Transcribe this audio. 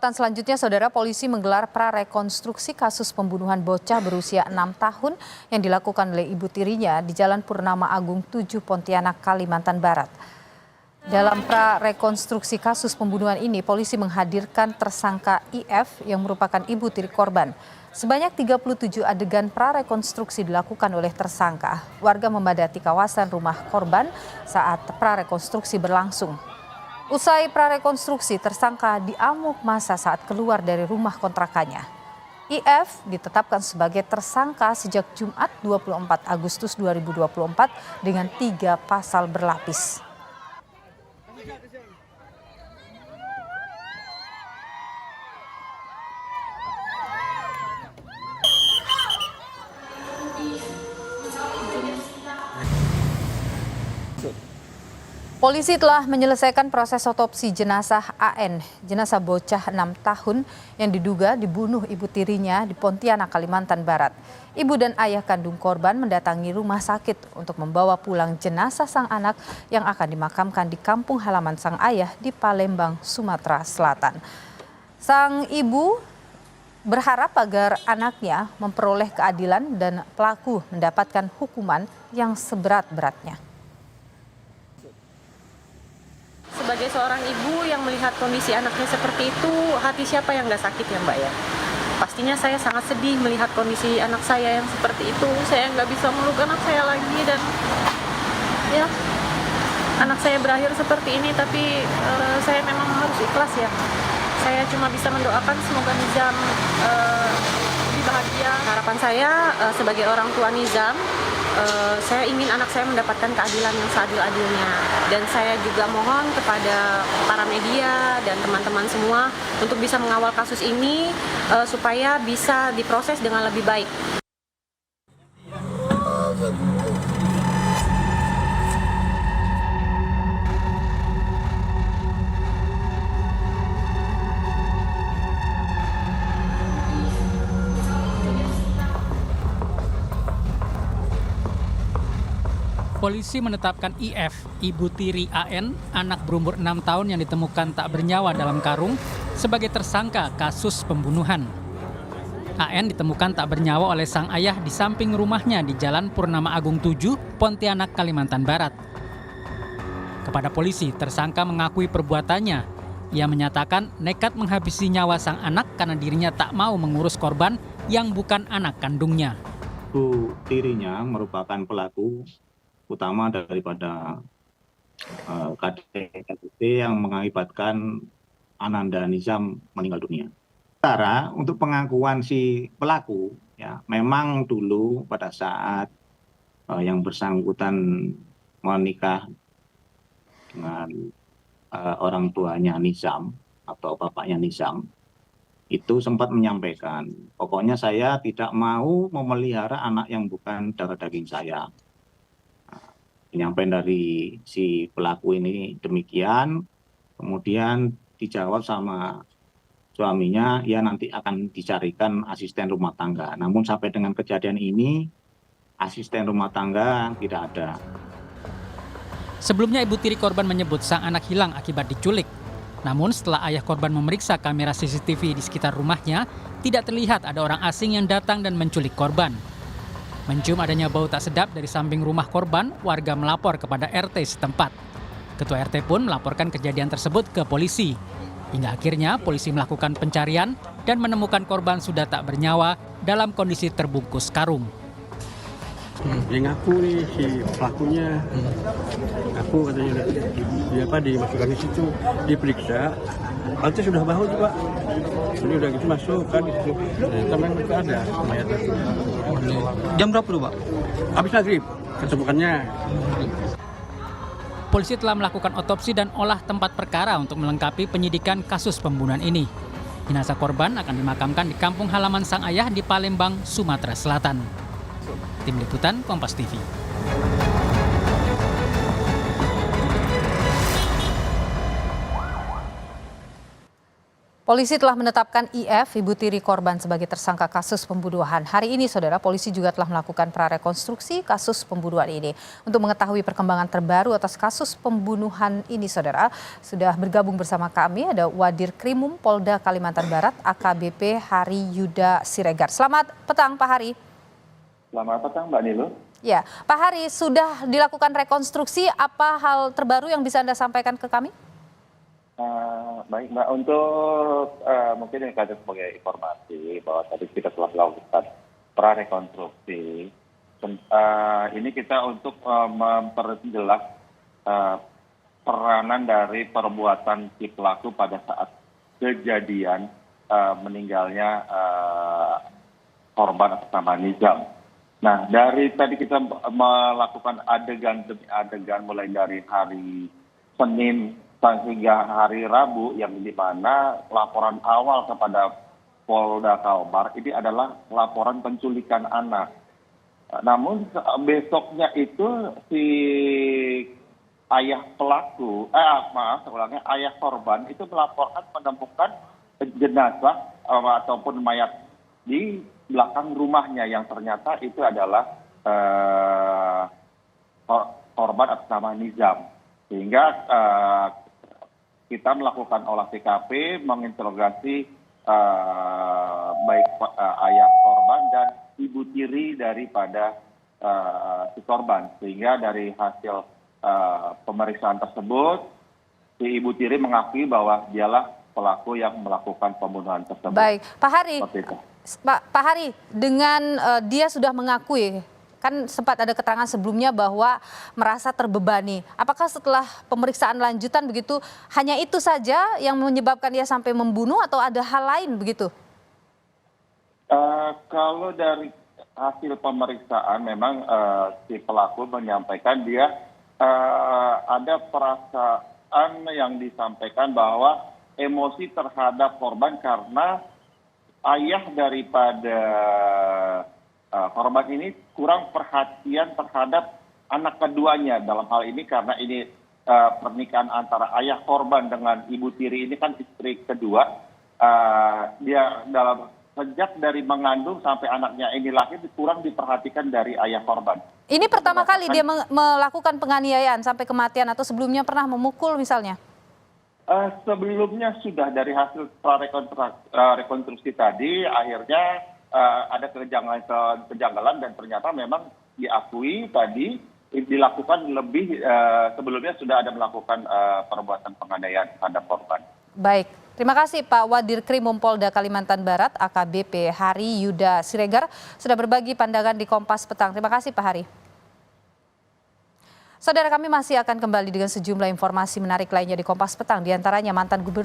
Informasi selanjutnya, Saudara, polisi menggelar prarekonstruksi kasus pembunuhan bocah berusia 6 tahun yang dilakukan oleh ibu tirinya di Jalan Purnama Agung 7, Pontianak, Kalimantan Barat. Dalam prarekonstruksi kasus pembunuhan ini, polisi menghadirkan tersangka IF yang merupakan ibu tiri korban. Sebanyak 37 adegan prarekonstruksi dilakukan oleh tersangka. Warga memadati kawasan rumah korban saat prarekonstruksi berlangsung. Usai prarekonstruksi, tersangka diamuk massa saat keluar dari rumah kontrakannya. IF ditetapkan sebagai tersangka sejak Jumat 24 Agustus 2024 dengan 3 pasal berlapis. Polisi telah menyelesaikan proses otopsi jenazah AN, jenazah bocah 6 tahun yang diduga dibunuh ibu tirinya di Pontianak, Kalimantan Barat. Ibu dan ayah kandung korban mendatangi rumah sakit untuk membawa pulang jenazah sang anak yang akan dimakamkan di kampung halaman sang ayah di Palembang, Sumatera Selatan. Sang ibu berharap agar anaknya memperoleh keadilan dan pelaku mendapatkan hukuman yang seberat-beratnya. Sebagai seorang ibu yang melihat kondisi anaknya seperti itu, hati siapa yang nggak sakit ya Mbak ya? Pastinya saya sangat sedih melihat kondisi anak saya yang seperti itu. Saya nggak bisa meluk anak saya lagi dan ya anak saya berakhir seperti ini, tapi saya memang harus ikhlas ya. Saya cuma bisa mendoakan semoga Nizam lebih bahagia. Harapan saya sebagai orang tua Nizam, saya ingin anak saya mendapatkan keadilan yang seadil-adilnya. Dan saya juga mohon kepada para media dan teman-teman semua untuk bisa mengawal kasus ini supaya bisa diproses dengan lebih baik. Polisi menetapkan IF, ibu tiri AN, anak berumur 6 tahun yang ditemukan tak bernyawa dalam karung, sebagai tersangka kasus pembunuhan. AN ditemukan tak bernyawa oleh sang ayah di samping rumahnya di Jalan Purnama Agung 7, Pontianak, Kalimantan Barat. Kepada polisi, tersangka mengakui perbuatannya. Ia menyatakan nekat menghabisi nyawa sang anak karena dirinya tak mau mengurus korban yang bukan anak kandungnya. Ibu tirinya merupakan pelaku utama daripada KDRT yang mengakibatkan Ananda Nizam meninggal dunia. Sementara untuk pengakuan si pelaku, ya memang dulu pada saat yang bersangkutan menikah dengan orang tuanya Nizam atau bapaknya Nizam, itu sempat menyampaikan, pokoknya saya tidak mau memelihara anak yang bukan darah daging saya. Penyampaian dari si pelaku ini demikian, kemudian dijawab sama suaminya, ya nanti akan dicarikan asisten rumah tangga. Namun sampai dengan kejadian ini, asisten rumah tangga tidak ada. Sebelumnya ibu tiri korban menyebut sang anak hilang akibat diculik. Namun setelah ayah korban memeriksa kamera CCTV di sekitar rumahnya, tidak terlihat ada orang asing yang datang dan menculik korban. Mencium adanya bau tak sedap dari samping rumah korban, warga melapor kepada RT setempat. Ketua RT pun melaporkan kejadian tersebut ke polisi. Hingga akhirnya polisi melakukan pencarian dan menemukan korban sudah tak bernyawa dalam kondisi terbungkus karung. Dia ngaku nih si pelakunya, ngaku katanya dimasukkan di situ, diperiksa, nanti sudah bahu juga, ini udah gitu masuk kan, teman juga ada mayat. Jam berapa tuh, Pak? Habis maghrib ketemukannya. Polisi telah melakukan otopsi dan olah tempat perkara untuk melengkapi penyidikan kasus pembunuhan ini. Jenazah korban akan dimakamkan di kampung halaman sang ayah di Palembang, Sumatera Selatan. Tim Liputan Kompas TV. Polisi telah menetapkan IF, ibu tiri korban, sebagai tersangka kasus pembunuhan. Hari ini, saudara, polisi juga telah melakukan prarekonstruksi kasus pembunuhan ini. Untuk mengetahui perkembangan terbaru atas kasus pembunuhan ini, saudara, sudah bergabung bersama kami ada Wadir Krimum Polda Kalimantan Barat, AKBP Hari Yuda Siregar. Selamat petang, Pak Hari. Selamat petang, Mbak Nilu. Ya, Pak Hari, sudah dilakukan rekonstruksi. Apa hal terbaru yang bisa Anda sampaikan ke kami? Baik Mbak, untuk mungkin ini kata sebagai informasi bahwa tadi kita telah melakukan prarekonstruksi. Ini kita untuk memperjelas peranan dari perbuatan si pelaku pada saat kejadian meninggalnya korban atas nama Nizam. Nah, dari tadi kita melakukan adegan demi adegan mulai dari hari Senin hingga hari Rabu, yang di mana laporan awal kepada Polda Kalbar ini adalah laporan penculikan anak. Namun besoknya itu si ayah pelaku, ayah korban itu melaporkan menemukan jenazah ataupun mayat di belakang rumahnya, yang ternyata itu adalah korban atas nama Nizam. Sehingga kita melakukan olah TKP, menginterogasi baik ayah korban dan ibu tiri daripada si korban. Sehingga dari hasil pemeriksaan tersebut, si ibu tiri mengakui bahwa dialah pelaku yang melakukan pembunuhan tersebut. Baik, Pak Hari. Pak Hari, dengan dia sudah mengakui, kan sempat ada keterangan sebelumnya bahwa merasa terbebani. Apakah setelah pemeriksaan lanjutan begitu, hanya itu saja yang menyebabkan dia sampai membunuh atau ada hal lain begitu? Kalau dari hasil pemeriksaan memang si pelaku menyampaikan dia ada perasaan yang disampaikan bahwa emosi terhadap korban karena ayah daripada korban ini kurang perhatian terhadap anak keduanya. Dalam hal ini karena ini pernikahan antara ayah korban dengan ibu tiri ini kan istri kedua. Dia sejak dari mengandung sampai anaknya ini lahir kurang diperhatikan dari ayah korban. Ini pertama kali dia melakukan penganiayaan sampai kematian atau sebelumnya pernah memukul misalnya? Sebelumnya sudah, dari hasil rekonstruksi tadi akhirnya ada kejanggalan dan ternyata memang diakui tadi dilakukan lebih sebelumnya sudah ada melakukan perbuatan penganiayaan terhadap korban. Baik, terima kasih Pak Wadir Krimum Polda Kalimantan Barat, AKBP Hari Yuda Siregar, sudah berbagi pandangan di Kompas Petang. Terima kasih Pak Hari. Saudara, kami masih akan kembali dengan sejumlah informasi menarik lainnya di Kompas Petang, diantaranya mantan gubernur